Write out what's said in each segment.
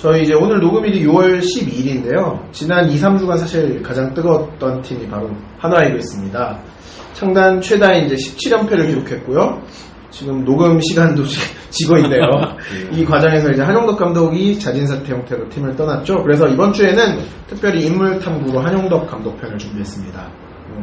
저희 이제 오늘 녹음일이 6월 12일인데요. 지난 2, 3주간 사실 가장 뜨거웠던 팀이 바로 한화이글스입니다. 창단 최다인 이제 17연패를 기록했고요. 지금 녹음 시간도 지고 있네요. 이 과정에서 이제 한용덕 감독이 자진사퇴 형태로 팀을 떠났죠. 그래서 이번 주에는 특별히 인물 탐구로 한용덕 감독 편을 준비했습니다.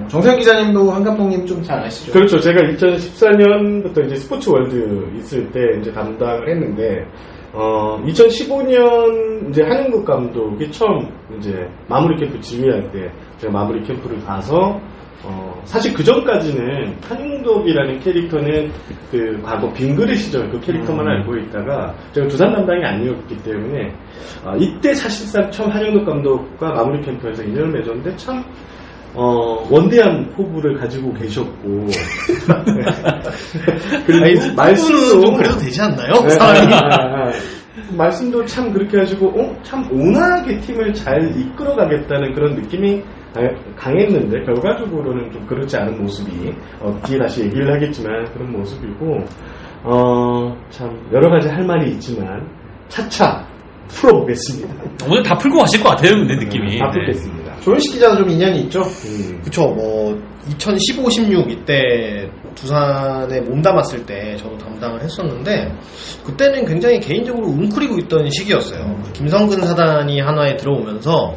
정세현 기자님도 한 감독님 좀 잘 아시죠? 그렇죠. 제가 2014년부터 이제 스포츠 월드 있을 때 이제 담당을 했는데, 2015년 이제 한용덕 감독이 처음 이제 마무리 캠프 지휘할 때 제가 마무리 캠프를 가서 사실 그 전까지는 한용덕이라는 캐릭터는 그 과거 빙그레 시절 그 캐릭터만 알고 있다가 제가 두산 담당이 아니었기 때문에 이때 사실상 처음 한용덕 감독과 마무리 캠프에서 인연을 맺었는데 참 원대한 포부를 가지고 계셨고 그리고 말씀도 좀 그래도 되지 않나요? 말씀도 참 그렇게 하시고 참 온화하게 팀을 잘 이끌어가겠다는 그런 느낌이 강했는데 결과적으로는 좀 그렇지 않은 모습이 뒤에 다시 얘기를 하겠지만 그런 모습이고 참 여러 가지 할 말이 있지만 차차 풀어보겠습니다. 오늘 다 풀고 가실 것 같아요, 근데 느낌이. 다 풀겠습니다. 조현식 기자도 좀 인연이 있죠? 그쵸, 뭐 2015, 16 이때 두산에 몸담았을 때 저도 담당을 했었는데 그때는 굉장히 개인적으로 웅크리고 있던 시기였어요. 김성근 사단이 한화에 들어오면서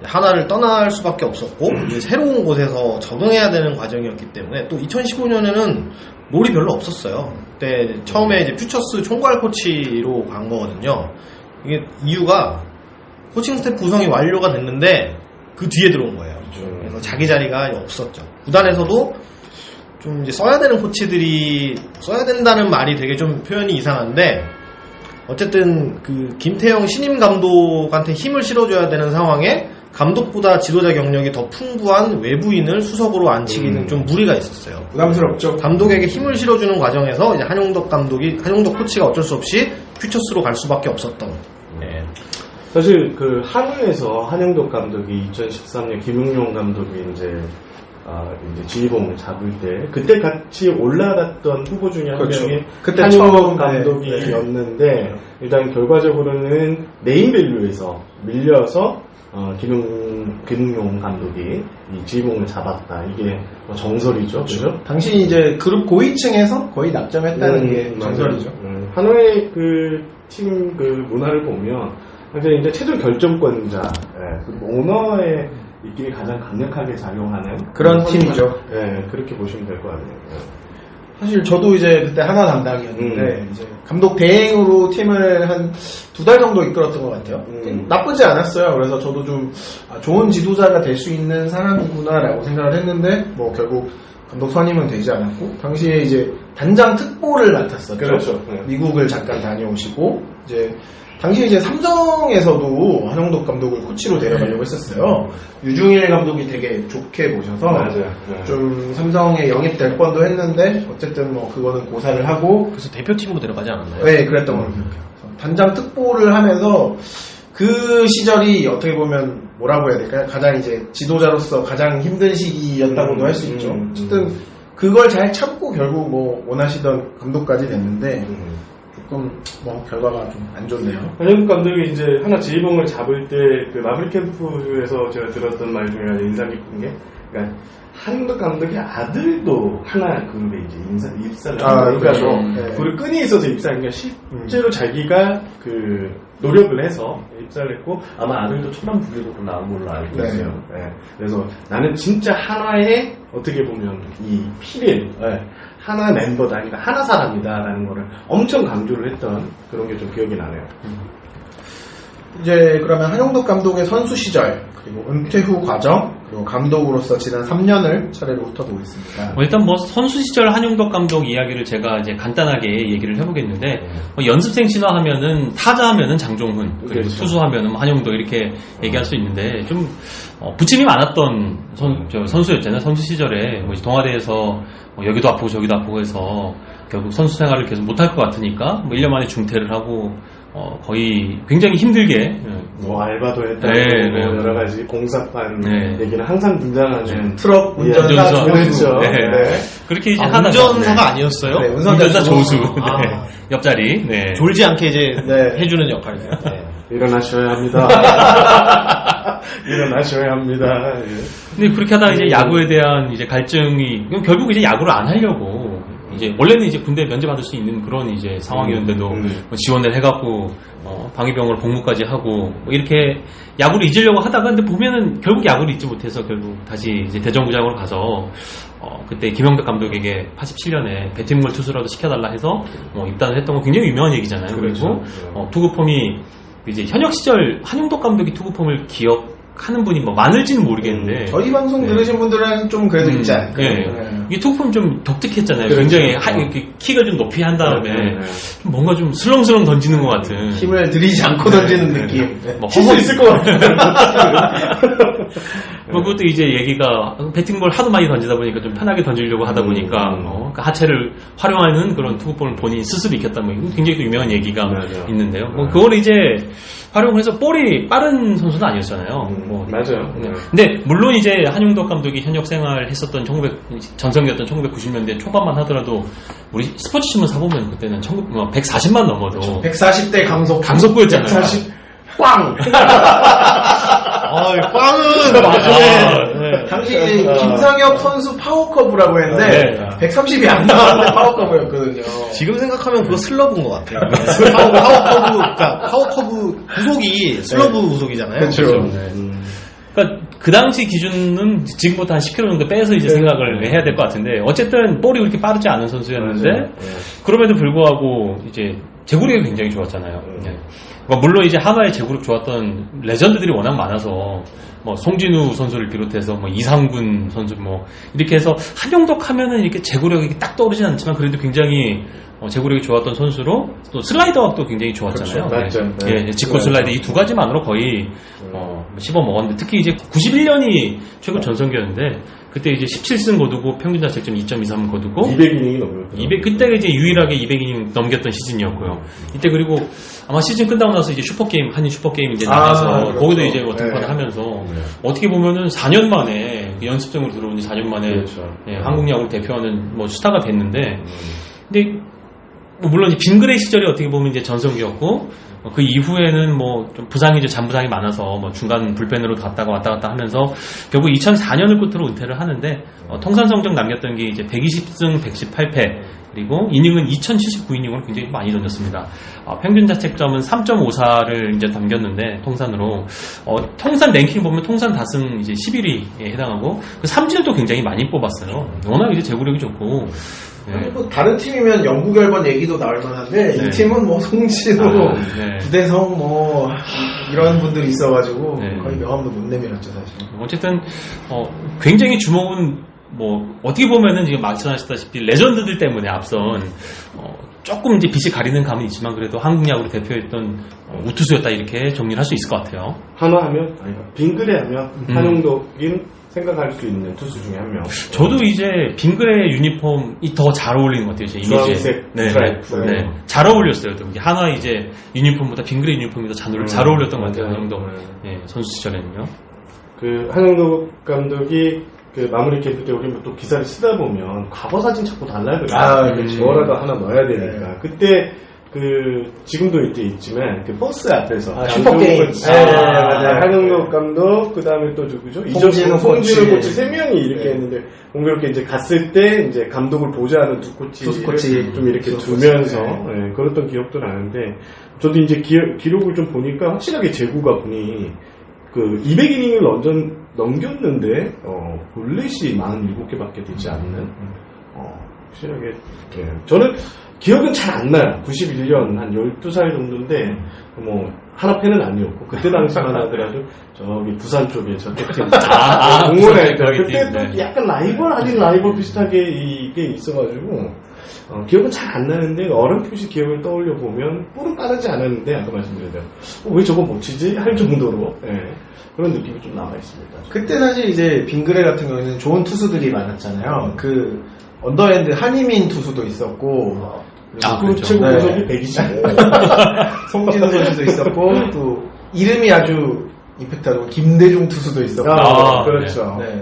하나를 떠날 수밖에 없었고 이제 새로운 곳에서 적응해야 되는 과정이었기 때문에 또 2015년에는 롤이 별로 없었어요. 그때 처음에 이제 퓨처스 총괄 코치로 간 거거든요. 이게 이유가 코칭 스태프 구성이 완료가 됐는데 그 뒤에 들어온 거예요. 그래서 자기 자리가 없었죠. 구단에서도 좀 이제 써야 되는 코치들이 써야 된다는 말이 되게 좀 표현이 이상한데 어쨌든 그 김태형 신임 감독한테 힘을 실어줘야 되는 상황에 감독보다 지도자 경력이 더 풍부한 외부인을 수석으로 앉히기는 좀 무리가 있었어요. 부담스럽죠. 감독에게 힘을 실어주는 과정에서 이제 한용덕 코치가 어쩔 수 없이 퓨처스로 갈 수밖에 없었던. 네. 사실 그 한화에서 한용덕 감독이 2013년 김웅용 감독이 이제 지휘봉을 잡을 때 그때 같이 올라갔던 후보 중에 한 그렇죠. 명이 그때 한용덕 감독이었는데 일단 결과적으로는 네임밸류에서 밀려서 김웅용 감독이 이 지휘봉을 잡았다. 이게 정설이죠. 그죠? 당시 이제 그룹 고위층에서 거의 낙점했다는 게 정설이죠. 한화의 그 팀 그 문화를 보면 이제 최종 결정권자, 그리고 오너의 입김이 가장 강력하게 작용하는 그런 팀이죠. 그렇게 보시면 될 것 같네요. 사실 저도 이제 그때 하나 담당이었는데 이제 감독 대행으로 팀을 한 2달 정도 이끌었던 것 같아요. 나쁘지 않았어요. 그래서 저도 좀 좋은 지도자가 될 수 있는 사람이구나라고 생각을 했는데 뭐 결국 감독 선임은 되지 않았고 당시에 이제 단장 특보를 맡았었죠. 그렇죠. 미국을 잠깐 다녀오시고 이제 당시에 이제 삼성에서도 한용덕 감독을 코치로 데려가려고 했었어요. 유중일 감독이 되게 좋게 보셔서 좀 삼성에 영입될 뻔도 했는데 어쨌든 뭐 그거는 고사를 하고 그래서 대표팀으로 데려가지 않았나요? 네, 그랬던 걸로 기억해요. 단장 특보를 하면서 그 시절이 어떻게 보면 뭐라고 해야 될까요? 가장 이제 지도자로서 가장 힘든 시기였다고도 할 수 있죠. 어쨌든 그걸 잘 참고 결국 뭐 원하시던 감독까지 됐는데 조금 뭐 결과가 좀 안 좋네요. 한용덕 감독이 이제 하나 지휘봉을 잡을 때 그 마블 캠프에서 제가 들었던 말 중에 인상 깊은 게, 그러니까 한용덕 감독의 아들도 하나 그룹에 이제 입사를 한 거예요. 그러니까 불을 끈이 있어서 입사한 게 실제로 자기가 그 노력을 해서 입사를 했고 아마 아들도 천안부교도로 나온 걸로 알고 있어요. 그래서 나는 진짜 한화의 어떻게 보면 이 필인 하나 멤버다, 그러니까 하나 사람이다라는 거를 엄청 강조를 했던 그런 게 좀 기억이 나네요. 이제 그러면 한용덕 감독의 선수 시절 그리고 은퇴 후 과정 그리고 감독으로서 지난 3년을 차례로 훑어보겠습니다. 일단 뭐 선수 시절 한용덕 감독 이야기를 제가 이제 간단하게 얘기를 해보겠는데 연습생 신화하면은 타자 하면은 장종훈 그리고 그렇죠. 투수 하면은 한용덕 이렇게 얘기할 수 있는데 좀 부침이 많았던 선수였잖아요. 선수 시절에 뭐 이제 동아대에서 여기도 아프고 저기도 아프고 해서 결국 선수 생활을 계속 못할 것 같으니까 뭐 1년 만에 중퇴를 하고 거의 굉장히 힘들게 뭐 알바도 했다고 네. 여러 가지 공사판 얘기는 항상 등장하는 트럭 운전사 그렇죠. 그렇게 이제 하다가 운전사가 아니었어요? 운전사 조수 옆자리 졸지 않게 이제 해주는 역할이에요. 일어나셔야 합니다. 일어나셔야 합니다. 예. 근데 그렇게 하다가 이제 야구에 대한 이제 갈증이 결국 이제 야구를 안 하려고 이제 원래는 이제 군대 면제 받을 수 있는 그런 이제 상황이었는데도 뭐 지원을 해갖고 방위병으로 복무까지 하고 뭐 이렇게 야구를 잊으려고 하다가 근데 보면은 결국 야구를 잊지 못해서 결국 다시 이제 대전구장으로 가서 그때 김영덕 감독에게 87년에 배팅물 투수라도 시켜달라 해서 입단을 했던 거 굉장히 유명한 얘기잖아요. 그렇죠. 그리고 투구 폼이 이제 현역 시절 한용덕 감독이 투구 폼을 기억하는 분이 뭐 많을지는 모르겠는데 저희 방송 들으신 분들은 좀 그래도 있지 않을까요? 네. 이 투구 폼 좀 독특했잖아요. 그렇죠. 굉장히 이렇게 키가 좀 높이 한 다음에 좀 뭔가 좀 슬렁슬렁 던지는 것 같은 힘을 들이지 않고 던지는 느낌. 뭐 칠수 있을 것 같아요. 뭐 그것도 이제 얘기가 배팅볼 하도 많이 던지다 보니까 좀 편하게 던지려고 하다 보니까 그 하체를 활용하는 그런 투구볼을 본인 스스로 익혔다 뭐 굉장히 또 유명한 얘기가 맞아요. 있는데요. 뭐 그걸 이제 활용을 해서 볼이 빠른 선수는 아니었잖아요. 뭐 맞아요. 근데 물론 이제 한용덕 감독이 현역 생활 했었던 전성기였던 1990년대 초반만 하더라도 우리 스포츠신문 사보면 그때는 140만 넘어도 140대 강속구였잖아요. 140 꽝! 빵은 맞네. 네. 당시 이제 김상엽 선수 파워커브라고 했는데 네. 130이 안 나왔는데 파워커브였거든요. 지금 생각하면 그거 슬러브인 것 같아요. 그러니까 파워커브 구속이 슬러브 구속이잖아요. 그렇죠. 그러니까 그 당시 기준은 지금보다 한 10kg 정도 빼서 이제 생각을 해야 될 것 같은데 어쨌든 볼이 그렇게 빠르지 않은 선수였는데 그럼에도 불구하고 이제 제구력이 굉장히 좋았잖아요. 네. 그러니까 물론 이제 한화의 제구력 좋았던 레전드들이 워낙 많아서 뭐 송진우 선수를 비롯해서 뭐 이상군 선수 뭐 이렇게 해서 한용덕 하면은 이렇게 제구력이 딱 떠오르진 않지만 그래도 굉장히 제구력이 좋았던 선수로 또 슬라이더도 굉장히 좋았잖아요. 그렇죠. 맞죠. 네. 예, 직구 슬라이더 이 두 가지만으로 거의 씹어 먹었는데 특히 이제 91년이 최고 전성기였는데 그때 이제 17승 거두고 평균 자책점 2.23 거두고 200이닝이 넘었죠. 그때가 이제 유일하게 200이닝 넘겼던 시즌이었고요. 이때 그리고 아마 시즌 끝나고 나서 이제 슈퍼게임 한인 슈퍼게임 이제 나가서 그렇죠. 거기도 이제 등판을 하면서 어떻게 보면은 4년 만에 연습생으로 들어온 지 4년 만에 그렇죠. 한국 야구를 대표하는 뭐 스타가 됐는데 근데 물론 빙그레 시절이 어떻게 보면 이제 전성기였고 그 이후에는 뭐 좀 부상이 이제 잔부상이 많아서 뭐 중간 불펜으로 갔다가 왔다 갔다 하면서 결국 2004년을 끝으로 은퇴를 하는데 통산 성적 남겼던 게 이제 120승 118패 그리고 이닝은 2079이닝으로 굉장히 많이 던졌습니다. 평균 자책점은 3.54를 이제 남겼는데 통산으로 통산 랭킹 보면 통산 다승 이제 11위에 해당하고 그 삼진도 굉장히 많이 뽑았어요. 워낙 이제 제구력이 좋고 뭐 다른 팀이면 영구 결번 얘기도 나올 만한데 이 팀은 뭐 송진우, 구대성 뭐 이런 분들이 있어가지고 거의 명함도 못 내밀었죠 사실. 어쨌든 굉장히 주목은 뭐 어떻게 보면은 지금 말씀하셨다시피 레전드들 때문에 앞선 조금 이제 빛이 가리는 감은 있지만 그래도 한국 야구를 대표했던 우투수였다 이렇게 정리를 할 수 있을 것 같아요. 한화하면 빙그레 하면 한용덕인 생각할 수 있는 투수 중에 한 명. 저도 이제 빙그레 유니폼이 더 잘 어울리는 것 같아요. 제 이미지에. 주황색 스트라이프. 잘 어울렸어요. 이게 한화 이제 유니폼보다 빙그레 유니폼이 더 잘 어울렸던 것 같아요. 한용덕 선수 시절에는요. 그 한용덕 감독이 그 마무리 캠프 때 우리 또 기사를 쓰다 보면 과거 사진 자꾸 달라요. 그렇죠. 뭐라도 하나 넣어야 되니까. 그때 그 지금도 이제 있지만 그 버스 앞에서 슈퍼게임. 맞아요. 한용덕 감독 그다음에 또 누구죠? 송진우 송진우 코치 세 명이 이렇게 했는데 공교롭게 이제 갔을 때 이제 감독을 보좌하는 두 코치 좀 이렇게 두면서 그랬던 기억도 나는데 저도 이제 기록을 좀 보니까 확실하게 제구가 분이 그 200이닝을 넘겼는데 볼넷이 47개밖에 되지 않는 확실하게 저는 기억은 잘 안 나요. 91년 한 12살 정도인데 뭐 하나 팬은 아니었고 그때 당시만 하더라도 저기 부산 쪽에 저택팀 공원에 그때 또 약간 라이벌 아닌 라이벌 비슷하게 이게 있어가지고 기억은 잘 안 나는데 어렴풋이 기억을 떠올려 보면 볼은 빠르지 않았는데 아까 말씀드린 대로 왜 저거 못 치지 할 정도로 그런 느낌이 좀 남아 있습니다. 그때 사실 이제 빙그레 같은 경우에는 좋은 투수들이 많았잖아요. 그 언더핸드 한희민 투수도 있었고 그렇죠. 최고 구속이 125. 송진우 선수도 있었고 또 이름이 아주 임팩트하고 김대중 투수도 있었고. 그렇죠. 네,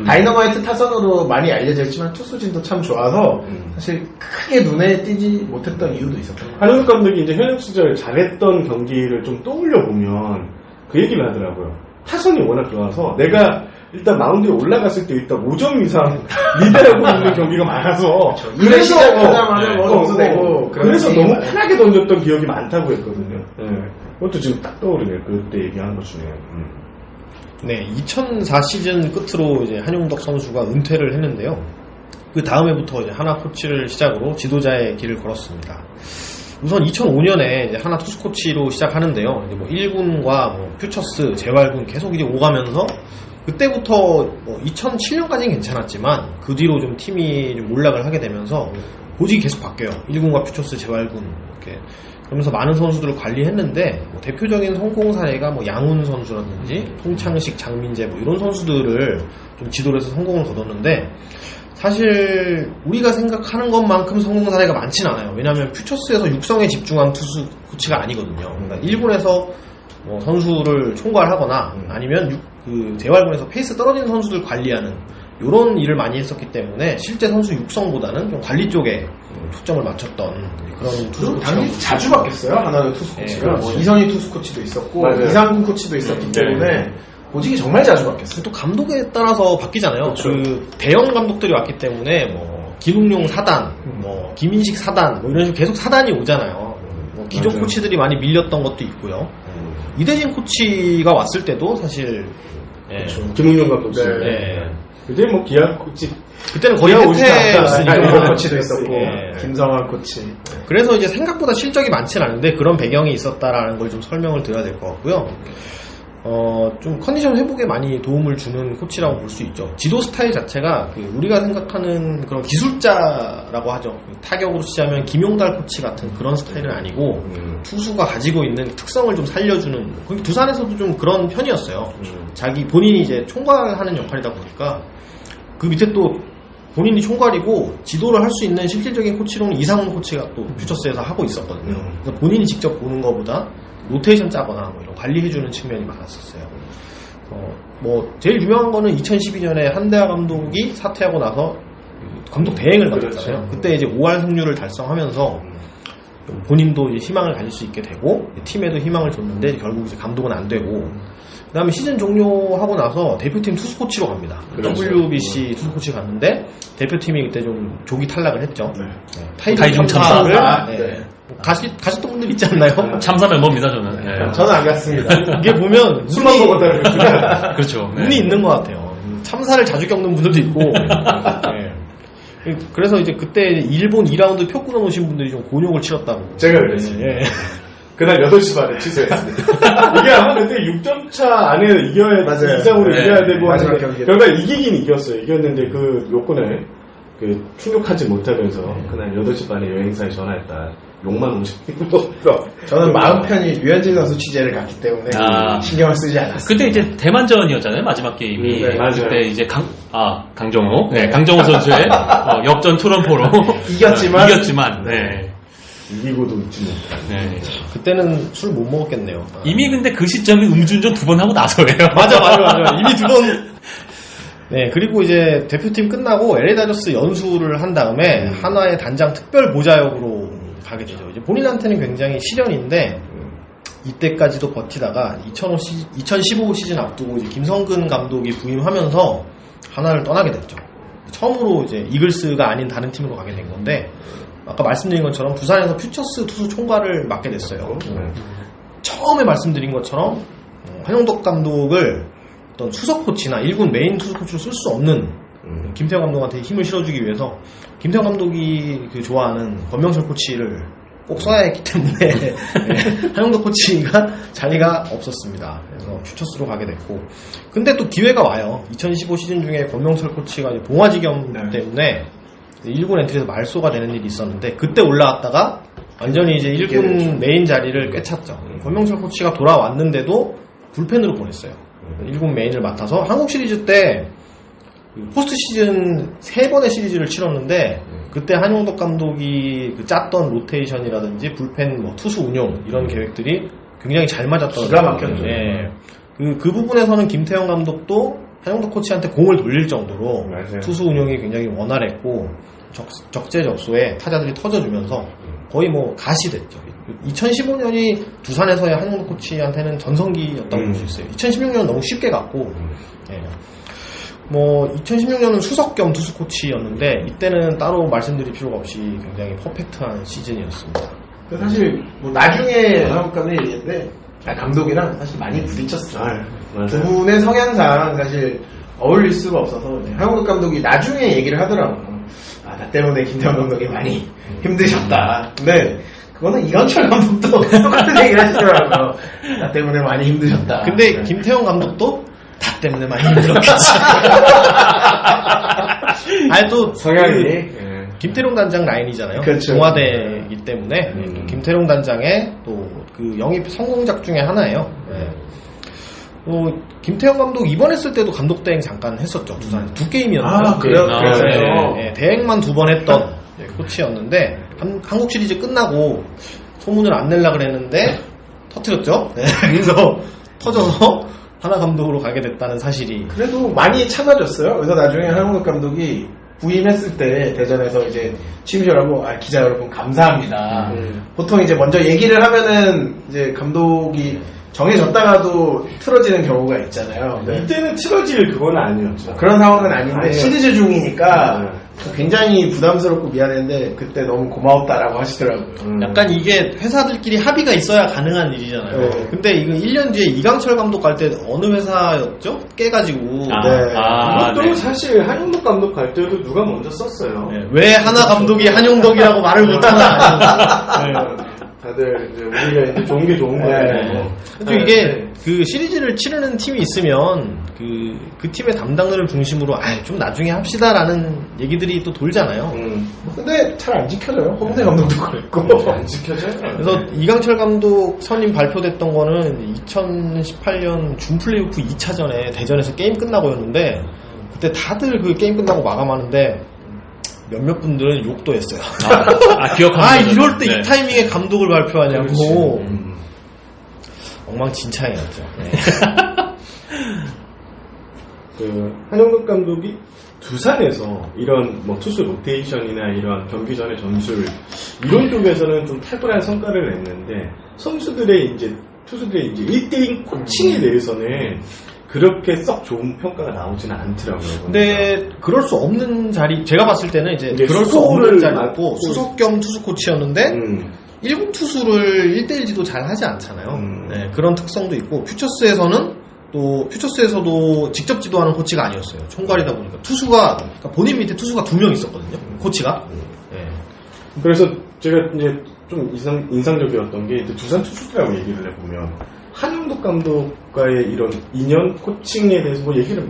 다이너마이트 타선으로 많이 알려져 있지만 투수진도 참 좋아서 사실 크게 눈에 띄지 못했던 이유도 있었던 것 같아요. 한용석 감독이 이제 현역 시절 잘했던 경기를 좀 떠올려 보면 그 얘기를 하더라고요. 타선이 워낙 좋아서 내가 일단 마운드에 올라갔을 때 일단 5점 이상 리드하고 있는 경기가 많아서 그래서 시작하자마자 점수되고 그래서 너무 편하게 던졌던 기억이 많다고 했거든요. 네. 그것도 지금 딱 떠오르네요. 그때 얘기한 것 중에. 네, 2004 시즌 끝으로 이제 한용덕 선수가 은퇴를 했는데요. 그 다음해부터 이제 하나 코치를 시작으로 지도자의 길을 걸었습니다. 우선 2005년에 이제 하나 투수 코치로 시작하는데요. 이제 뭐 1군과 뭐 퓨처스, 재활군 계속 이제 오가면서 그때부터 뭐 2007년까지는 괜찮았지만 그 뒤로 좀 팀이 좀 몰락을 하게 되면서 보직이 계속 바뀌어요. 1군과 퓨처스, 재활군 이렇게 그러면서 많은 선수들을 관리했는데 뭐 대표적인 성공 사례가 뭐 양훈 선수라든지 송창식, 장민재 뭐 이런 선수들을 좀 지도를 해서 성공을 거뒀는데 사실 우리가 생각하는 것만큼 성공 사례가 많진 않아요. 왜냐하면 퓨처스에서 육성에 집중한 투수 코치가 아니거든요. 그러니까 1군에서 뭐 선수를 총괄하거나 아니면 그 재활군에서 페이스 떨어지는 선수들 관리하는 이런 일을 많이 했었기 때문에 실제 선수 육성보다는 좀 관리 쪽에 초점을 맞췄던 그런 투수 당연히 코치가 자주 바뀌었어요. 하나의 투수 코치가 그렇죠. 뭐 이선희 투수 코치도 있었고 맞아요. 이상군 코치도 있었기 때문에 보직이 정말 자주 바뀌었어요. 또 감독에 따라서 바뀌잖아요. 그렇죠. 그 대형 감독들이 왔기 때문에 뭐 김웅룡 사단, 뭐 김인식 사단, 뭐 이런 식으로 계속 사단이 오잖아요. 뭐 기존 맞아요. 코치들이 많이 밀렸던 것도 있고요. 이대진 코치가 왔을 때도 사실 김웅룡 감독 씨. 네. 그때 뭐 기아 코치 그때는 거의 기아 오지 해태였으니까 않았다. 이런 코치도 있었고 예. 김성환 코치. 그래서 이제 생각보다 실적이 많지는 않은데 그런 배경이 있었다라는 걸 좀 설명을 드려야 될 것 같고요. 좀 컨디션 회복에 많이 도움을 주는 코치라고 볼 수 있죠. 지도 스타일 자체가 우리가 생각하는 그런 기술자라고 하죠. 타격으로 치자면 김용달 코치 같은 그런 스타일은 아니고 투수가 가지고 있는 특성을 좀 살려주는 두산에서도 좀 그런 편이었어요. 자기 본인이 이제 총괄하는 역할이다 보니까 그 밑에 또 본인이 총괄이고 지도를 할 수 있는 실질적인 코치로는 이상훈 코치가 또 퓨처스에서 하고 있었거든요. 그래서 본인이 직접 보는 것보다 로테이션 짜거나 뭐 이런 관리해주는 측면이 많았었어요. 뭐 제일 유명한 거는 2012년에 한대하 감독이 사퇴하고 나서 감독 대행을 맡았잖아요. 그렇죠. 그때 이제 5할 승률을 달성하면서 본인도 이제 희망을 가질 수 있게 되고 팀에도 희망을 줬는데 결국 이제 감독은 안 되고 그 다음에 시즌 종료하고 나서 대표팀 투수 코치로 갑니다. 그렇죠. WBC 투수 코치 갔는데 대표팀이 그때 좀 조기 탈락을 했죠. 타이중 참사를 참사. 가셨던 분들 있지 않나요? 참사 멤버입니다, 저는. 네. 저는 안 갔습니다. 이게 보면 술만 먹었다는 거죠. 그렇죠. 네. 운이 있는 것 같아요. 참사를 자주 겪는 분들도 있고. 네. 그래서 이제 그때 일본 2라운드 표 끊어놓으신 분들이 좀 곤욕을 치렀다고. 제가 그랬습니다. 예. 그날 8시 반에 취소했습니다. 이게 아마 그때 6점차 안에 이겨야, 맞아요. 이상으로 네. 이겨야 되고 마지막 하는데, 경기에. 결과 이기긴 이겼어요. 이겼는데 그 요건을 충족하지 못하면서 그날 8시 반에 여행사에 전화했다. 욕만 오셨고. 저는 마음 편히 류현진 선수 취재를 갔기 때문에 신경을 쓰지 않았어요. 그때 이제 대만전이었잖아요, 마지막 게임이. 네, 맞아요. 그때 이제 강정호. 네, 강정호 선수의 역전 투런포로. 이겼지만, 네. 이기고도 웃지 못한. 네. 그때는 술 못 먹었겠네요. 이미 근데 그 시점이 음주운전 2번 하고 나서예요. 맞아. 이미 2번. 네, 그리고 이제 대표팀 끝나고 LA 다저스 연수를 한 다음에 한화의 단장 특별 보좌역으로 가게 되죠. 이제 본인한테는 굉장히 시련인데 이때까지도 버티다가 2015 시즌 앞두고 이제 김성근 감독이 부임하면서 한화를 떠나게 됐죠. 처음으로 이제 이글스가 아닌 다른 팀으로 가게 된 건데 아까 말씀드린 것처럼 부산에서 퓨처스 투수 총괄을 맡게 됐어요. 처음에 말씀드린 것처럼 한용덕 감독을 어떤 수석 코치나 1군 메인 투수 코치로 쓸 수 없는 김태형 감독한테 힘을 실어주기 위해서 김태형 감독이 좋아하는 권명철 코치를 꼭 써야 했기 때문에 네, 한용덕 코치가 자리가 없었습니다. 그래서 퓨처스로 가게 됐고 근데 또 기회가 와요. 2015 시즌 중에 권명철 코치가 이제 봉화지겸 때문에 1군 엔트리에서 말소가 되는 일이 있었는데 그때 올라왔다가 완전히 이제 1군 메인 자리를 꿰찼죠. 권명철 코치가 돌아왔는데도 불펜으로 보냈어요. 1군 메인을 맡아서 한국 시리즈 때 포스트 시즌 3번의 시리즈를 치렀는데 그때 한용덕 감독이 짰던 로테이션이라든지 불펜 투수 운용 이런 계획들이 굉장히 잘 맞았던 기가 막혔죠. 예. 그 부분에서는 김태형 감독도 한영덕 코치한테 공을 돌릴 정도로 맞아요. 투수 운영이 굉장히 원활했고 적재적소에 타자들이 터져주면서 거의 뭐 가시 됐죠. 2015년이 두산에서의 한영덕 코치한테는 전성기였다고 볼 수 있어요. 2016년은 너무 쉽게 갔고 예. 뭐 2016년은 수석 겸 투수 코치였는데 이때는 따로 말씀드릴 필요가 없이 굉장히 퍼펙트한 시즌이었습니다. 사실 뭐 나중에 한국감독이 얘기했는데 감독이랑 사실 많이 부딪혔어요. 두 분의 성향상 사실 어울릴 수가 없어서 한국 감독이 나중에 얘기를 하더라고요. 나 때문에 김태형 감독이 많이 힘드셨다. 근데 그거는 이강철 감독도 똑같은 얘기를 하시더라고요. 나 때문에 많이 힘드셨다. 근데 김태형 감독도 나 때문에 많이 힘들었겠지. 아니 또 성향이 김태룡 단장 라인이잖아요. 그렇죠. 동아대이기 때문에 또 김태룡 단장의 또 그 영입 성공작 중에 하나예요. 네. 김태형 감독 입원했을 때도 감독 대행 잠깐 했었죠. 두산 2게임이었는데. 그래요? 네, 대행만 2번 했던 코치였는데 한국 시리즈 끝나고 소문을 안 내려고 그랬는데 터뜨렸죠. 네, 그래서 터져서 하나 감독으로 가게 됐다는 사실이. 그래도 많이 참아줬어요. 그래서 나중에 한국 감독이 부임했을 때 대전에서 이제 취임식하고 기자 여러분 감사합니다. 보통 이제 먼저 얘기를 하면은 이제 감독이 정해졌다가도 틀어지는 경우가 있잖아요. 네. 이때는 틀어질 그건 아니었죠. 그런 상황은 아닌데 아니요. 시리즈 중이니까 굉장히 부담스럽고 미안했는데 그때 너무 고마웠다라고 하시더라고요. 약간 이게 회사들끼리 합의가 있어야 가능한 일이잖아요. 네. 근데 이거 1년 뒤에 이강철 감독 갈 때 어느 회사였죠? 깨가지고. 이것도 네. 사실 한영덕 감독 갈 때도 누가 먼저 썼어요. 네, 왜 하나 감독이 한용덕이라고 말을 못하나. 다들 이제 우리가 이제 좋은 게 좋은 거예요. 또 이게 그 시리즈를 치르는 팀이 있으면 그 팀의 담당들을 중심으로 좀 나중에 합시다라는 얘기들이 또 돌잖아요. 근데 잘 안 지켜져요. 홍대 감독도 그랬고. 안 지켜져요. 그래서 이강철 감독 선임 발표됐던 거는 2018년 준 플레이오프 2차전에 대전에서 게임 끝나고였는데 그때 다들 그 게임 끝나고 마감하는데 몇몇 분들은 욕도 했어요. 기억합니다. 이럴 때 이 네. 타이밍에 감독을 발표하냐고. 그렇지. 엉망진창이었죠. 네. 그 한영덕 감독이 두산에서 이런 뭐 투수 로테이션이나 이런 경기 전의 전술 이런 쪽에서는 좀 탁월한 성과를 냈는데 선수들의 이제 투수들의 이제 1대1 코칭에 대해서는 그렇게 썩 좋은 평가가 나오지는 않더라고요. 근데 그럴 수 없는 자리, 제가 봤을 때는 이제 이제 그럴 수 수고를 없는 자리였고 맡고 수석 겸 투수 코치였는데 1군 투수를 1대1 지도 잘 하지 않잖아요. 네, 그런 특성도 있고 퓨처스에서도 직접 지도하는 코치가 아니었어요. 총괄이다 보니까 그러니까 본인 밑에 투수가 2명 있었거든요. 코치가. 네. 그래서 제가 이제 좀 인상적이었던 게 이제 두산 투수들하고 얘기를 해보면 한영덕 감독과의 이런 인연 코칭에 대해서 뭐 얘기를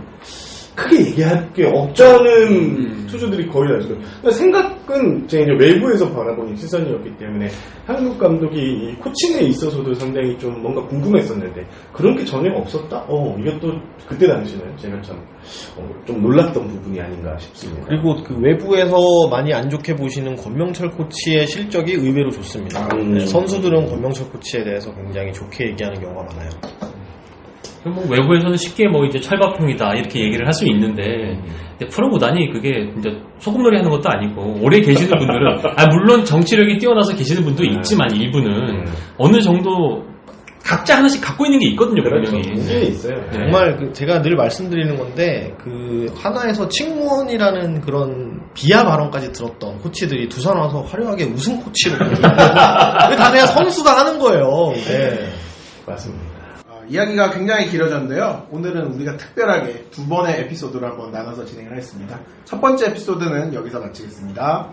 크게 얘기할 게 없자는 투수들이 거의 다 있어요. 그러니까 생각은 제가 이제 외부에서 바라보는 시선이었기 때문에 한국 감독이 이 코칭에 있어서도 상당히 좀 뭔가 궁금했었는데 그런 게 전혀 없었다? 이것도 그때 당시는 제가 참 좀 놀랐던 부분이 아닌가 싶습니다. 그리고 그 외부에서 많이 안 좋게 보시는 권명철 코치의 실적이 의외로 좋습니다. 네, 선수들은 권명철 코치에 대해서 굉장히 좋게 얘기하는 경우가 많아요. 뭐 외부에서는 쉽게 뭐 이제 철밥형이다 이렇게 얘기를 할 수 있는데 프로 구단이 그게 진짜 소금놀이 하는 것도 아니고 오래 계시는 분들은 물론 정치력이 뛰어나서 계시는 분도 있지만 일부는 어느 정도 각자 하나씩 갖고 있는 게 있거든요. 그렇죠. 분명히. 그게 있어요. 네. 정말 제가 늘 말씀드리는 건데 그 하나에서 칭무원이라는 그런 비하 발언까지 들었던 코치들이 두산 와서 화려하게 우승 코치로 그게 다 그냥 선수가 하는 거예요. 네. 맞습니다. 이야기가 굉장히 길어졌는데요. 오늘은 우리가 특별하게 2번의 에피소드로 한번 나눠서 진행을 하겠습니다. 첫 번째 에피소드는 여기서 마치겠습니다.